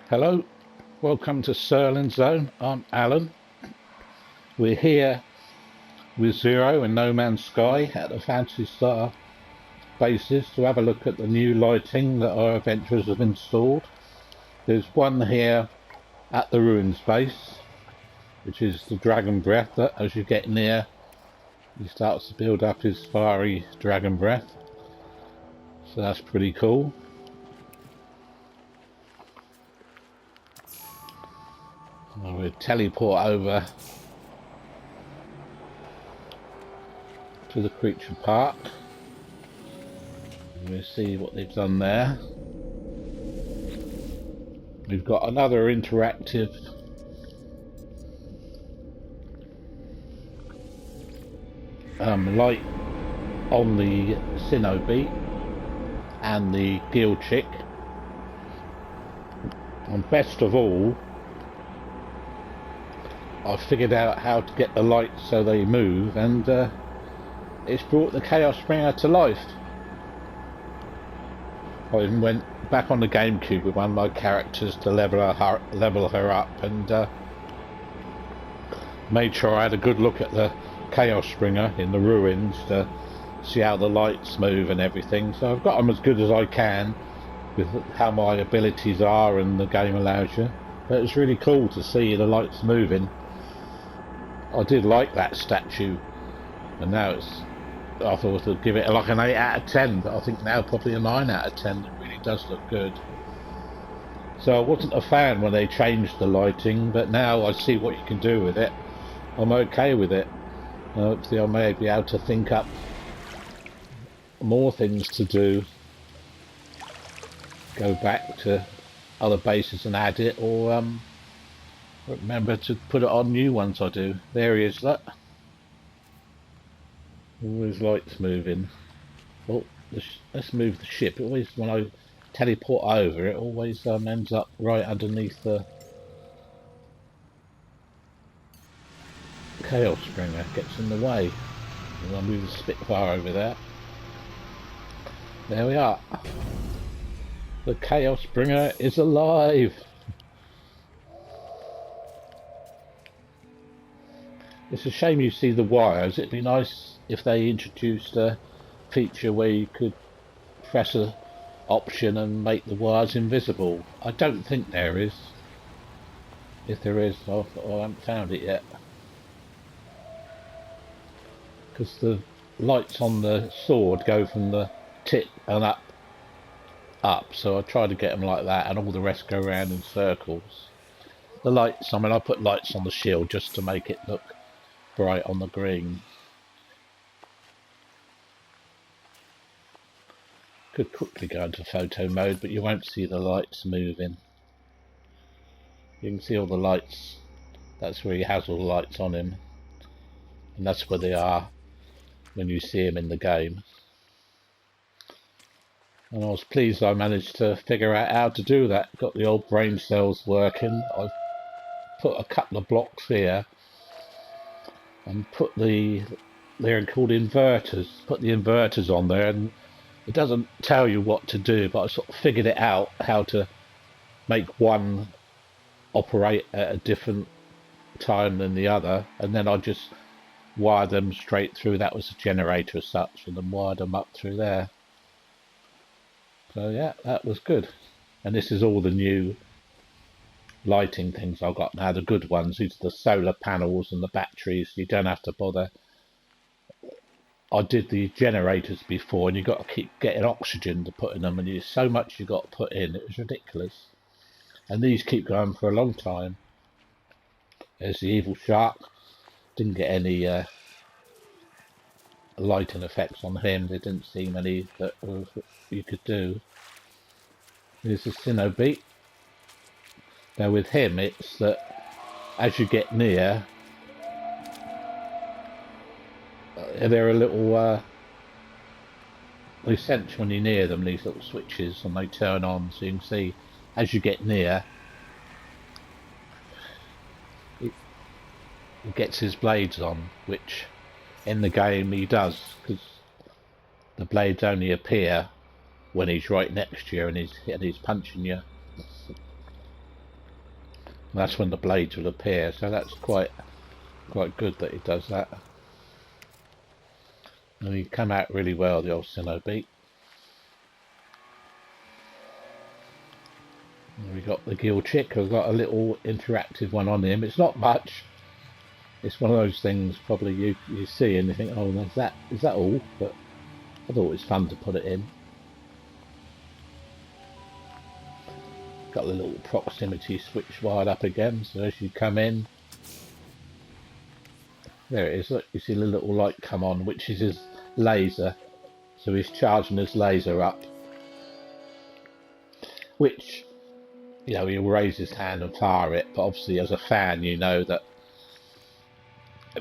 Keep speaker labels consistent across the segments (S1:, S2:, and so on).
S1: Hello, welcome to Serling Zone. I'm Alan. We're here with Zero and No Man's Sky at the Phantasy Star bases to have a look at the new lighting that our adventurers have installed. There's one here at the ruins base, which is the dragon breath that as you get near, he starts to build up his fiery dragon breath. So that's pretty cool. We'll teleport over to the creature park. We'll see what they've done there. We've got another interactive light on the Cinnobeat and the Gill Chick. And best of all, I figured out how to get the lights so they move, and it's brought the Chaos Springer to life. I even went back on the GameCube with one of my characters to level her up, and made sure I had a good look at the Chaos Springer in the ruins to see how the lights move and everything. So I've got them as good as I can with how my abilities are and the game allows you. But it's really cool to see the lights moving. I did like that statue, and now I thought I'd give it like an 8 out of 10, but I think now probably a 9 out of 10. It really does look good. So I wasn't a fan when they changed the lighting, but now I see what you can do with it. I'm okay with it. Hopefully I may be able to think up more things to do. Go back to other bases and add it, or remember to put it on new ones I do. There he is, look. All his lights moving. Oh, let's move the ship. It always, when I teleport over, it always ends up right underneath the Chaos Springer. Gets in the way. And I'll move the Spitfire over there. There we are. The Chaos Springer is alive. It's a shame you see the wires. It'd be nice if they introduced a feature where you could press a option and make the wires invisible. I don't think there is. If there is, I haven't found it yet. Because the lights on the sword go from the tip and up, so I try to get them like that, and all the rest go around in circles. The lights, I mean, I put lights on the shield just to make it look bright on the green. Could quickly go into photo mode, but you won't see the lights moving. You can see all the lights. That's where he has all the lights on him, and that's where they are when you see him in the game. And I was pleased I managed to figure out how to do that. Got the old brain cells working. I've put a couple of blocks here and put they're called inverters. Put the inverters on there, and it doesn't tell you what to do, but I sort of figured it out how to make one operate at a different time than the other, and then I just wire them straight through. That was a generator as such, and then wired them up through there. So yeah, that was good. And this is all the new lighting things I've got now, the good ones. These are the solar panels and the batteries. You don't have to bother. I did the generators before, and you got to keep getting oxygen to put in them, and there's so much you got to put in. It was ridiculous. And these keep going for a long time. There's the evil shark. Didn't get any lighting effects on him. There didn't seem any that you could do. There's the Cinnobeat. Now with him, it's that as you get near, there are little they sense when you're near them, these little switches, and they turn on, so you can see as you get near, it gets his blades on, which in the game he does, because the blades only appear when he's right next to you and he's punching you. And that's when the blades will appear, so that's quite good that he does that. And he come out really well, the old Sinnoh beat. And we got the gill chick. I've got a little interactive one on him. It's not much. It's one of those things probably you see and you think, oh, is that all? But I thought it was fun to put it in. Got the little proximity switch wired up again, so as you come in, there it is. Look, you see the little light come on, which is his laser. So he's charging his laser up, which, you know, he'll raise his hand and fire it, but obviously as a fan you know that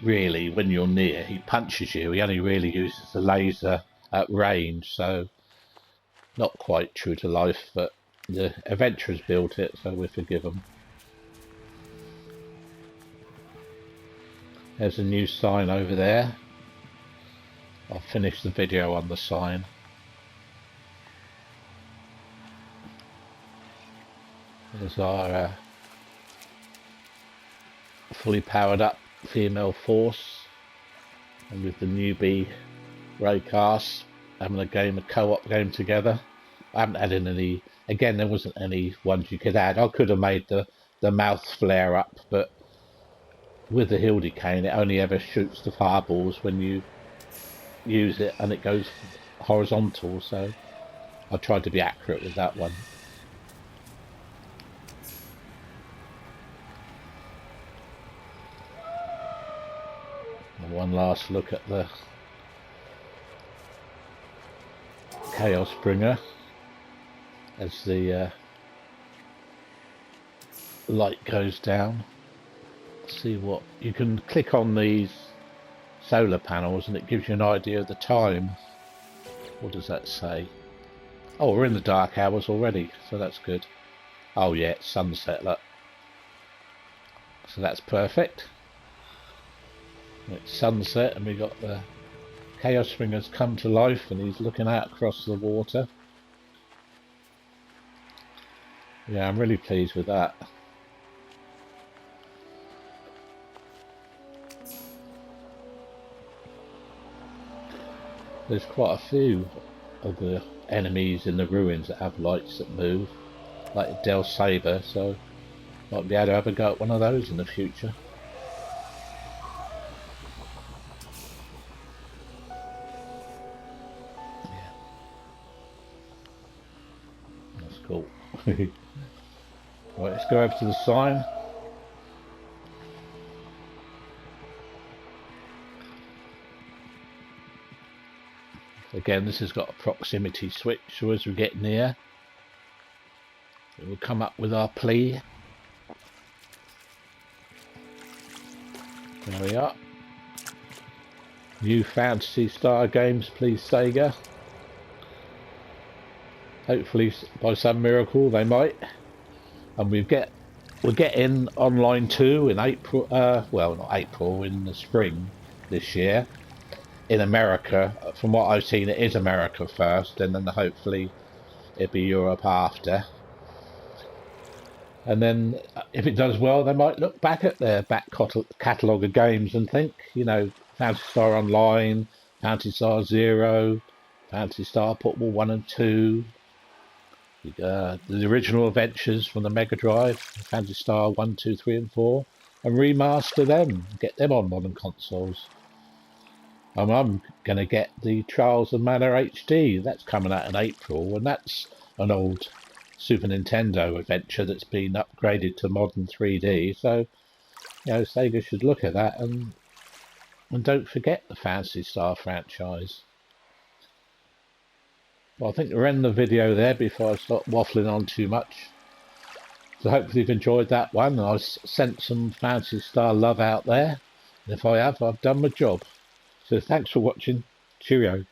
S1: really when you're near he punches you. He only really uses the laser at range, so not quite true to life, but the adventurers built it, so we forgive them. There's a new sign over there. I'll finish the video on the sign. There's our fully powered up female force, and with the newbie raycast having a co-op game together. I haven't added any. Again, there wasn't any ones you could add. I could have made the mouth flare up, but with the Hildy cane, it only ever shoots the fireballs when you use it, and it goes horizontal. So I tried to be accurate with that one. And one last look at the Chaos Bringer as the light goes down. See what you can click on these solar panels and it gives you an idea of the time. What does that say? Oh, we're in the dark hours already, so that's good. Oh yeah, it's sunset, look. So that's perfect. It's sunset and we got the Chaos Bringer's come to life and he's looking out across the water. Yeah, I'm really pleased with that. There's quite a few of the enemies in the ruins that have lights that move, like Del Saber, so might be able to have a go at one of those in the future. Yeah. That's cool. Right, let's go over to the sign. Again, this has got a proximity switch, so as we get near, it will come up with our plea. There we are. New Phantasy Star games, please, Sega. Hopefully, by some miracle, they might. And we're getting online too in April. Well, not April, in the spring this year. In America, from what I've seen, it is America first, and then hopefully it'll be Europe after. And then, if it does well, they might look back at their back catalogue of games and think, you know, Phantasy Star Online, Phantasy Star Zero, Phantasy Star Portable 1 and 2, the original adventures from the Mega Drive, Phantasy Star 1, 2, 3 and 4, and remaster them, get them on modern consoles. I'm going to get the Trials of Mana HD. That's coming out in April, and that's an old Super Nintendo adventure that's been upgraded to modern 3D. So, you know, Sega should look at that and don't forget the Phantasy Star franchise. Well, I think we'll end the video there before I start waffling on too much. So hopefully you've enjoyed that one. I've sent some Phantasy Star love out there. And if I have, I've done my job. So thanks for watching. Cheerio.